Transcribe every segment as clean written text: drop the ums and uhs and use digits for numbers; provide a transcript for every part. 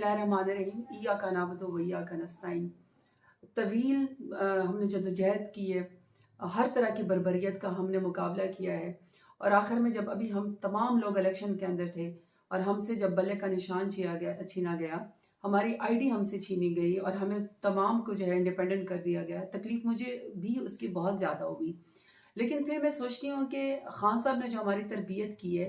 बिस्मिल्लाहिर्रहमानिर्रहीम इय्याका नअबुदु व इय्याका नस्तईन। तवील हमने जद्दोजहद की है, हर तरह की बर्बरियत का हमने मुकाबला किया है और आखिर में जब अभी हम तमाम लोग इलेक्शन के अंदर थे और हमसे जब बल्ले का निशान छीना गया, हमारी आईडी हमसे छीनी गई और हमें तमाम को जो है इंडिपेंडेंट कर दिया गया। तकलीफ़ मुझे भी उसकी बहुत ज़्यादा हुई, लेकिन फिर मैं सोचती हूँ कि खान साहब ने जो हमारी तरबियत की है,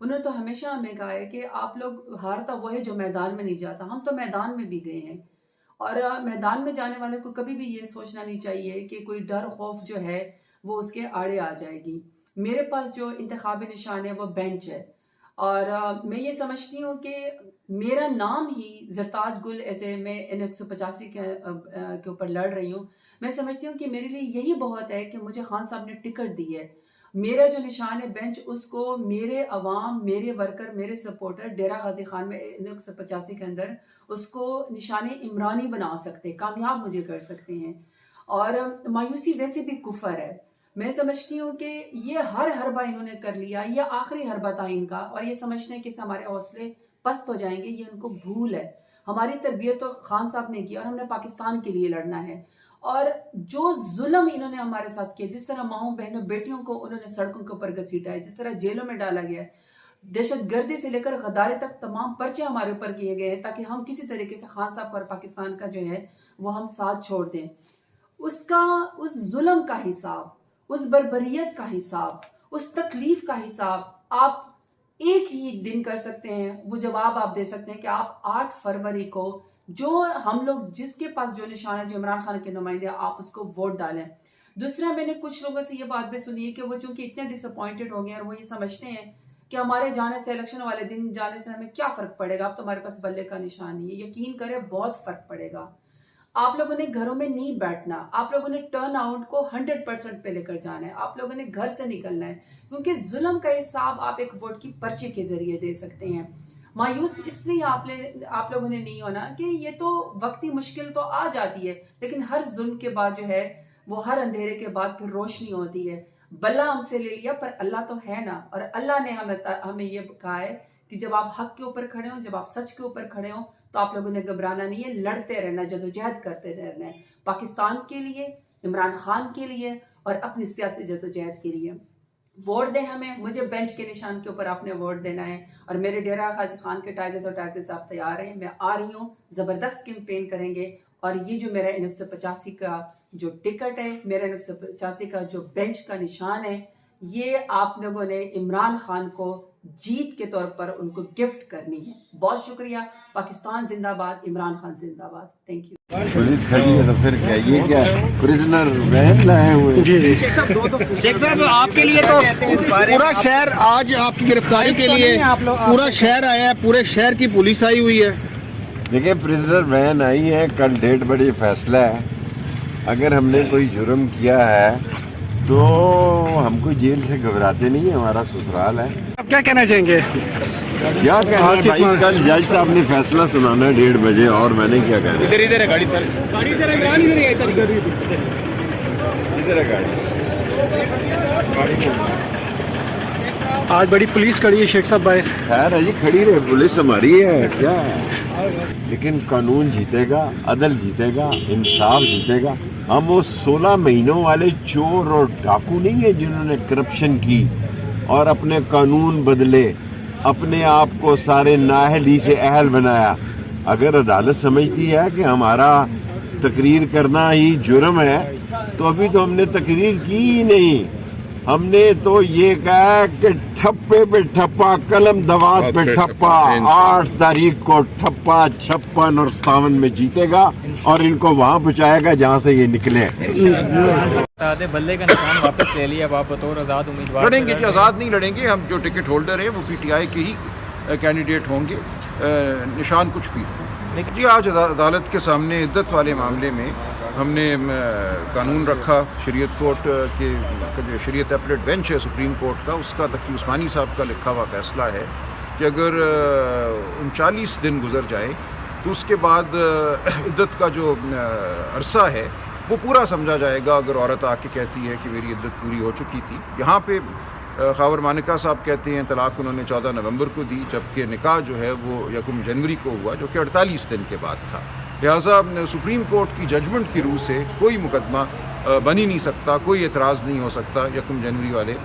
उन्होंने तो हमेशा हमें कहा है कि आप लोग, हारता वो है जो मैदान में नहीं जाता। हम तो मैदान में भी गए हैं और मैदान में जाने वाले को कभी भी ये सोचना नहीं चाहिए कि कोई डर खौफ जो है वो उसके आड़े आ जाएगी। मेरे पास जो इंतखाबी निशान है वो बेंच है और मैं ये समझती हूँ कि मेरा नाम ही ज़रताज गुल, ऐसे मैं N185 के ऊपर लड़ रही हूँ। मैं समझती हूँ कि मेरे लिए यही बहुत है कि मुझे खान साहब ने टिकट दी है। मेरा जो निशान है बेंच, उसको मेरे अवाम, मेरे वर्कर, मेरे सपोर्टर डेरा गाजी खान में N185 के अंदर उसको निशान इमरानी बना सकते, कामयाब मुझे कर सकते हैं। और मायूसी वैसे भी कुफर है। मैं समझती हूँ कि ये हर हरबा इन्होंने कर लिया, ये आखिरी हरबा था इनका, और ये समझते हैं कि हमारे हौसले पस्त हो जाएंगे, ये उनको भूल है। हमारी तरबियत तो खान साहब ने की और हमने पाकिस्तान के लिए लड़ना है। और जो जुल्म इन्होंने हमारे साथ किया, जिस तरह माओं बहनों बेटियों को उन्होंने सड़कों के ऊपर घसीटा है, जिस तरह जेलों में डाला गया है, दहशतगर्दी से लेकर गद्दारी तक तमाम पर्चे हमारे ऊपर किए गए हैं ताकि हम किसी तरीके से खान साहब और पाकिस्तान का जो है वो हम साथ छोड़ दें। उसका, उस जुल्म का हिसाब, उस बर्बरियत का हिसाब, उस तकलीफ का हिसाब आप एक ही दिन कर सकते हैं। वो जवाब आप दे सकते हैं कि आप 8 फरवरी को जो हम लोग, जिसके पास जो निशान है, जो इमरान खान के नुमाइंदे, आप उसको वोट डालें। दूसरा, मैंने कुछ लोगों से ये बात भी सुनी है कि वो चूंकि इतने डिसअपॉइंटेड हो गए और वो ये समझते हैं कि हमारे जाने से, इलेक्शन वाले दिन जाने से हमें क्या फ़र्क पड़ेगा, अब तो हमारे पास बल्ले का निशान नहीं है। यकीन करें, बहुत फ़र्क पड़ेगा। आप लोगों ने घरों में नहीं बैठना, आप लोगों ने टर्न आउट को 100% पे लेकर जाना है, आप लोगों ने घर से निकलना है, क्योंकि जुल्म का हिसाब आप एक वोट की पर्ची के जरिए दे सकते हैं। मायूस इसलिए आप लोगों ने नहीं होना कि ये तो वक्ती मुश्किल तो आ जाती है, लेकिन हर जुल्म के बाद जो है वो, हर अंधेरे के बाद फिर रोशनी होती है। बल्ला हमसे ले लिया पर अल्लाह तो है ना, और अल्लाह ने हमें ये कहा है कि जब आप हक के ऊपर खड़े हो, जब आप सच के ऊपर खड़े हो, तो आप लोगों ने घबराना नहीं है, लड़ते रहना, जदोजहद करते रहना है, पाकिस्तान के लिए, इमरान खान के लिए और अपनी सियासी जदोजहद के लिए। वोट दें हमें, मुझे बेंच के निशान के ऊपर आपने वोट देना है और मेरे डेरा गाजी खान के टारगेट्स और टारगेट्स आप तैयार हैं, मैं आ रही हूँ, ज़बरदस्त कैंपेन करेंगे। और ये जो मेरा N185 का जो टिकट है, मेरा N185 का जो बेंच का निशान है, ये आप लोगों ने इमरान खान को जीत के तौर पर उनको गिफ्ट करनी है। बहुत शुक्रिया। पाकिस्तान जिंदाबाद, इमरान खान जिंदाबाद। Thank you. पुलिस खड़ी है तो फिर क्या, ये क्या प्रिजनर वैन लाए हुए? शेख साहब, आपके लिए तो पूरा शहर आज आपकी गिरफ्तारी के लिए पूरा शहर आया है, पूरे शहर की पुलिस आई हुई है। देखिए, प्रिजनर वैन आई है, कल 1:30 बजे फैसला है। अगर हमने कोई जुर्म किया है तो हमको जेल से घबराते नहीं है, हमारा ससुराल है। आप क्या कहना चाहेंगे? क्या कहना है भाई, कल जज साहब ने फैसला सुनाना है 1:30 बजे, और मैंने क्या कहना। इधर है गाड़ी सर, गाड़ी इधर है, इधर है गाड़ी। आज बड़ी पुलिस खड़ी है शेख साहब भाई। खैर है जी, खड़ी रहे, पुलिस हमारी है क्या है, लेकिन कानून जीतेगा, अदल जीतेगा, इंसाफ जीतेगा। हम वो 16 महीनों वाले चोर और डाकू नहीं है जिन्होंने करप्शन की और अपने कानून बदले, अपने आप को सारे नाअहली से अहल बनाया। अगर अदालत समझती है कि हमारा तकरीर करना ही जुर्म है, तो अभी तो हमने तकरीर की ही नहीं। हमने तो ये कहा कि ठप्पे पे ठप्पा, कलम दवात पे ठप्पा, 8 तारीख को ठप्पा 56 और 57 में जीतेगा और इनको वहां पहुंचाएगा जहां से ये निकले। बल्ले का निशान वापस ले लिया, आप बतौर आज़ाद उम्मीदवार लड़ेंगे जी, आज़ाद नहीं लड़ेंगे हम। जो टिकट होल्डर है वो PTI के ही कैंडिडेट होंगे, निशान कुछ भी हो। जी, आज अदालत के सामने इद्दत वाले मामले में हमने कानून रखा, शरीयत कोर्ट के जो शरीयत अपीलेट बेंच है सुप्रीम कोर्ट का, उसका तकी उस्मानी साहब का लिखा हुआ फैसला है कि अगर 39 दिन गुजर जाए तो उसके बाद इद्दत का जो अरसा है वो पूरा समझा जाएगा। अगर औरत आके कहती है कि मेरी इद्दत पूरी हो चुकी थी, यहाँ पे खावर मानिका साहब कहते हैं तलाक उन्होंने 14 नवंबर को दी, जबकि निकाह जो है वो 1 जनवरी को हुआ, जो कि 48 दिन के बाद था। लिहाजा सुप्रीम कोर्ट की जजमेंट की रूह से कोई मुकदमा बन ही नहीं सकता, कोई एतराज़ नहीं हो सकता 1 जनवरी वाले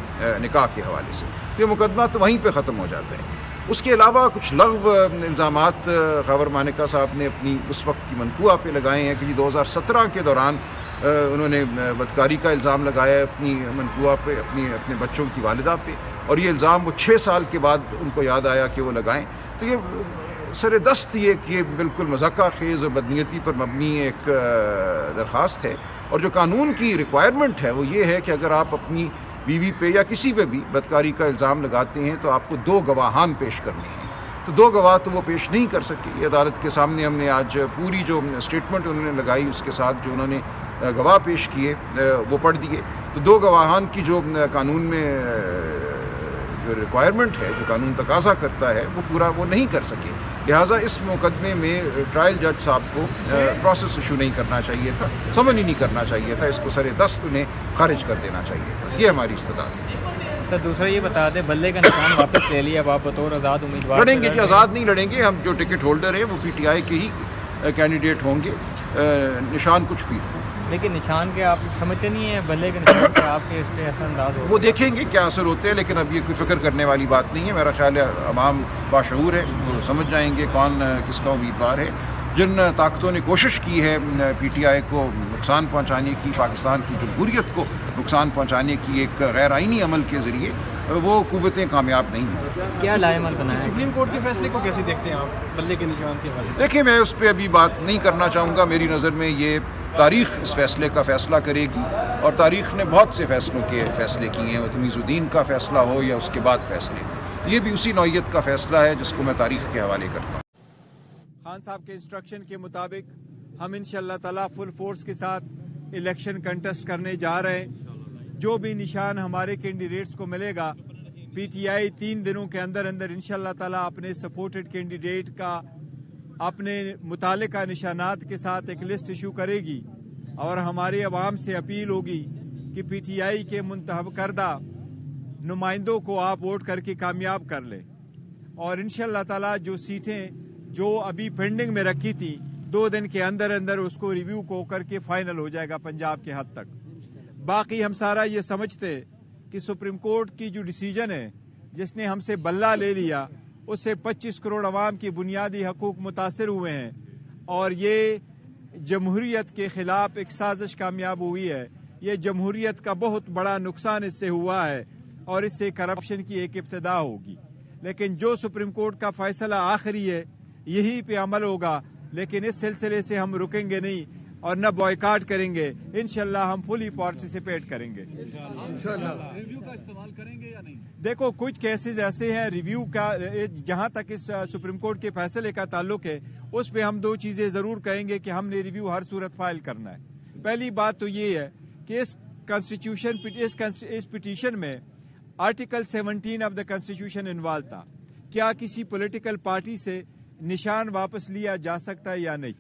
निकाह के हवाले से। तो ये मुकदमा तो वहीं पे ख़त्म हो जाता है। उसके अलावा कुछ लग़्व इल्ज़ामात खावर मानिका साहब ने अपनी उस वक्त की मनकूआ पे लगाए हैं कि 2017 के दौरान उन्होंने बदकारी का इल्ज़ाम लगाया है अपनी मनकूआ पे, अपने बच्चों की वालिदा पे, और ये इल्ज़ाम वो 6 साल के बाद उनको याद आया कि वो लगाएं। तो ये सरेदस्त ये कि ये बिल्कुल मज़ाक़ा ख़ेज़ और बदनीयती पर मबनी एक दरख्वास्त है। और जो कानून की रिक्वायरमेंट है वो ये है कि अगर आप अपनी बीवी पे या किसी पे भी बदकारी का इल्ज़ाम लगाते हैं तो आपको 2 गवाहान पेश करने हैं। तो 2 गवाह तो वो पेश नहीं कर सके। ये अदालत के सामने हमने आज पूरी जो स्टेटमेंट उन्होंने लगाई उसके साथ जो उन्होंने गवाह पेश किए वो पढ़ दिए। तो 2 गवाहान की जो कानून में जो रिक्वायरमेंट है, जो कानून तकाजा करता है, वो पूरा वो नहीं कर सके। लिहाजा इस मुकदमे में ट्रायल जज साहब को प्रोसेस इशू नहीं करना चाहिए था, समन ही नहीं करना चाहिए था, इसको सरे दस्त उन्हें खारिज कर देना चाहिए था। ये हमारी इस्तदाद है। सर दूसरा ये बता दें, बल्ले का निशान वापस ले लिया, अब आप बतौर आज़ाद उम्मीदवार लड़ेंगे कि आज़ाद नहीं लड़ेंगे। हम जो टिकट होल्डर हैं वो PTI के ही कैंडिडेट होंगे, निशान कुछ भी हो। लेकिन निशान के आप समझते नहीं हैं बल्ले के निशान से आपके इस पर असर अंदाज हो? वो देखेंगे क्या असर होते हैं, लेकिन अब ये कोई फिक्र करने वाली बात नहीं है। मेरा ख्याल है अवाम बाशऊर है, वो समझ जाएंगे कौन किसका उम्मीदवार है। जिन ताकतों ने कोशिश की है PTI को नुकसान पहुंचाने की, पाकिस्तान की जमहूरियत को नुकसान पहुंचाने की एक गैर आइनी अमल के ज़रिए, वो कुव्वतें कामयाब नहीं हैं। क्या लाएमल बनाया? सुप्रीम कोर्ट के फैसले को कैसे देखते हैं आप, बल्ले के निशान के हवाले से? देखिए, मैं उस पर अभी बात नहीं करना चाहूँगा। मेरी नज़र में ये तारीख़ इस फैसले का फ़ैसला करेगी, और तारीख़ ने बहुत से फ़ैसलों के फ़ैसले किए हैं। तमीज़ुद्दीन का फ़ैसला हो या उसके बाद फ़ैसले, ये भी उसी नौइयत का फ़ैसला है जिसको मैं तारीख़ के हवाले करता हूँ। खान साहब के इंस्ट्रक्शन के मुताबिक हम इंशाअल्लाह ताला फुल फोर्स के साथ इलेक्शन कंटेस्ट करने जा रहे हैं। जो भी निशान हमारे कैंडिडेट्स को मिलेगा, PTI 3 दिनों के अंदर अंदर इंशाअल्लाह ताला अपने सपोर्टेड कैंडिडेट का अपने मुतालिका निशानात के साथ एक लिस्ट इशू करेगी, और हमारे अवाम से अपील होगी कि PTI के मुंतखब करदा नुमाइंदों को आप वोट करके कामयाब कर लें। और इंशाअल्लाह ताला जो सीटें जो अभी पेंडिंग में रखी थी, 2 दिन के अंदर अंदर उसको रिव्यू को करके फाइनल हो जाएगा पंजाब के हद तक। बाकी हम सारा ये समझते कि सुप्रीम कोर्ट की जो डिसीजन है, जिसने हमसे बल्ला ले लिया, उससे 25 करोड़ अवाम की बुनियादी हकूक मुतासर हुए हैं, और ये जमहूरियत के खिलाफ एक साजिश कामयाब हुई है। ये जमहूरियत का बहुत बड़ा नुकसान इससे हुआ है, और इससे करप्शन की एक इब्तिदा होगी। लेकिन जो सुप्रीम कोर्ट का फैसला आखिरी है, यही पे अमल होगा। लेकिन इस सिलसिले से हम रुकेंगे नहीं और न बॉयकाट करेंगे। इंशाल्लाह हम फुली पार्टिसिपेट करेंगे। रिव्यू का इस्तेमाल करेंगे या नहीं? देखो, कुछ केसेस ऐसे हैं रिव्यू का, जहां तक इस सुप्रीम कोर्ट के फैसले का ताल्लुक है, उस पे हम 2 चीजें जरूर कहेंगे कि हमने रिव्यू हर सूरत फाइल करना है। पहली बात तो ये है कि इस पिटीशन में article 17 of the constitution involve था। क्या किसी पॉलिटिकल पार्टी से निशान वापस लिया जा सकता है या नहीं,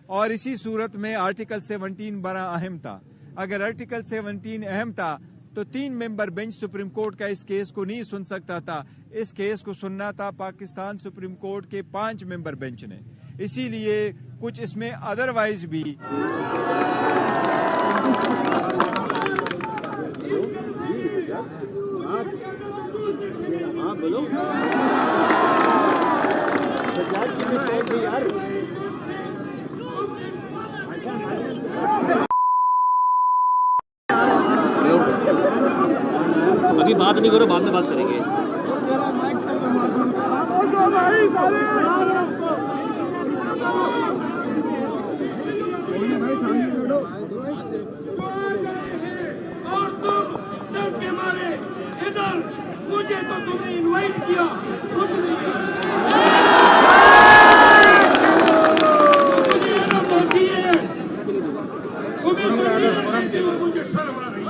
और इसी सूरत में आर्टिकल 17 बड़ा अहम था। अगर आर्टिकल 17 अहम था तो 3 मेंबर बेंच सुप्रीम कोर्ट का इस केस को नहीं सुन सकता था। इस केस को सुनना था पाकिस्तान सुप्रीम कोर्ट के 5 मेंबर बेंच ने। इसीलिए कुछ इसमें अदरवाइज भी अभी बात नहीं करो, बाद में बात करेंगे। और तुम डर के मारे इधर, मुझे तो तुमने इनवाइट किया, खुद नहीं मुझे शर्म आ रही है।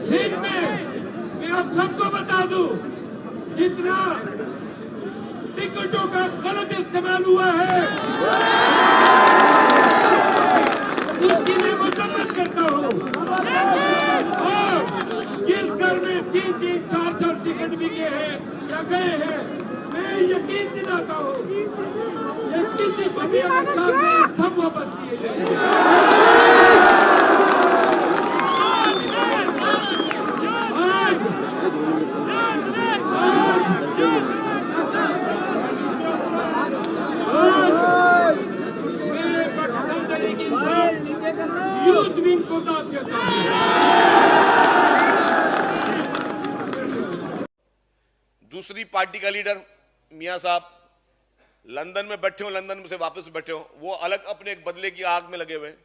सिंध में मैं आप सबको बता दूं, जितना टिकटों का गलत इस्तेमाल हुआ है, इसकी मैं मजम्मत करता हूं। किए हैं या गए हैं, मैं यकीन दिलाता हूँ कि किसी को भी अगर चाहिए सब वापस किए जाएंगे। मैं पाकिस्तान तहरीक इंसाफ यूथ विंग को दाद देता हूँ। दूसरी पार्टी का लीडर मियां साहब लंदन में बैठे हो, लंदन से वापस बैठे हो, वो अलग अपने एक बदले की आग में लगे हुए हैं।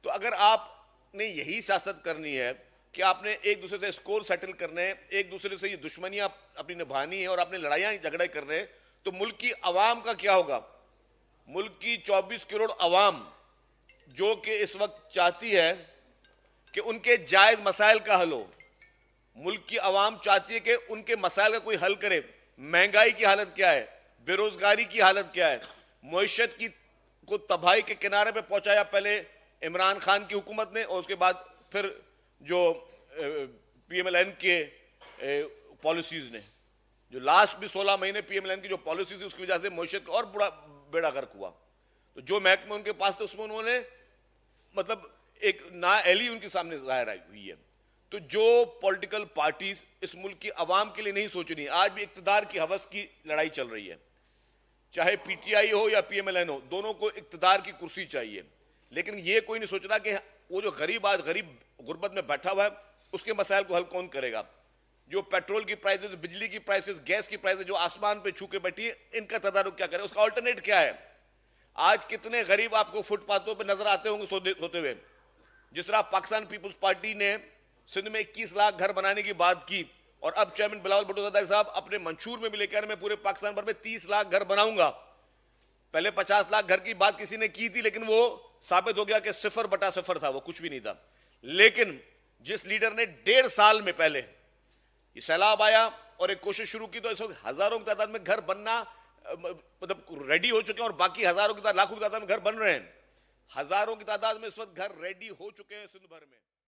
तो अगर आपने यही सियासत करनी है कि आपने एक दूसरे से स्कोर सेटल करने हैं, एक दूसरे से ये दुश्मनियां अपनी निभानी है और आपने लड़ाइयां झगड़े करने हैं, तो मुल्क की आवाम का क्या होगा? मुल्क की 24 करोड़ आवाम जो कि इस वक्त चाहती है कि उनके जायज मसाइल का हल हो, मुल्क की आवाम चाहती है कि उनके मसाइल का कोई हल करे। महंगाई की हालत क्या है, बेरोजगारी की हालत क्या है, मईशत की को तबाही के किनारे पे पहुंचाया पहले इमरान खान की हुकूमत ने, और उसके बाद फिर जो PMLN के पॉलिसीज ने, जो लास्ट भी 16 महीने PMLN की जो पॉलिसीज थी उसकी वजह से मईशत का और बड़ा बेड़ा गर्क हुआ। तो जो महकमे उनके पास थे उसमें उन्होंने मतलब एक नाअहली उनके सामने जाहिर हुई है। तो जो पॉलिटिकल पार्टीज इस मुल्क की आवाम के लिए नहीं सोच रही, आज भी इक्तदार की हवस की लड़ाई चल रही है, चाहे PTI हो या PMLN हो, दोनों को इक्तदार की कुर्सी चाहिए। लेकिन ये कोई नहीं सोच रहा कि वो जो गरीब आज गरीब गुर्बत में बैठा हुआ है उसके मसाइल को हल कौन करेगा। जो पेट्रोल की प्राइसेस, बिजली की प्राइसेस, गैस की प्राइसेस जो आसमान पे छू के बैठी है, इनका तदारुक क्या करे, उसका ऑल्टरनेट क्या है। आज कितने गरीब आपको फुटपाथों पर नजर आते होंगे सोते हुए। जिस तरह पाकिस्तान पीपुल्स पार्टी ने सिंध में 21 लाख घर बनाने की बात की, और अब चेयरमैन बिलावल भुट्टो ज़रदारी साहब अपने मंशूर में भी लेकर मैं पूरे पाकिस्तान भर में 30 लाख घर बनाऊंगा। पहले 50 लाख घर की बात किसी ने की थी, लेकिन वो साबित हो गया कि 0/0 था, वो कुछ भी नहीं था। लेकिन जिस लीडर ने 1.5 साल में पहले ये सैलाब आया और एक कोशिश शुरू की, तो इस वक्त हजारों की तादाद में घर बनना मतलब रेडी हो चुके हैं, और बाकी हजारों की लाखों की तादाद में घर बन रहे हैं। हजारों की तादाद में इस वक्त घर रेडी हो चुके हैं सिंध भर में।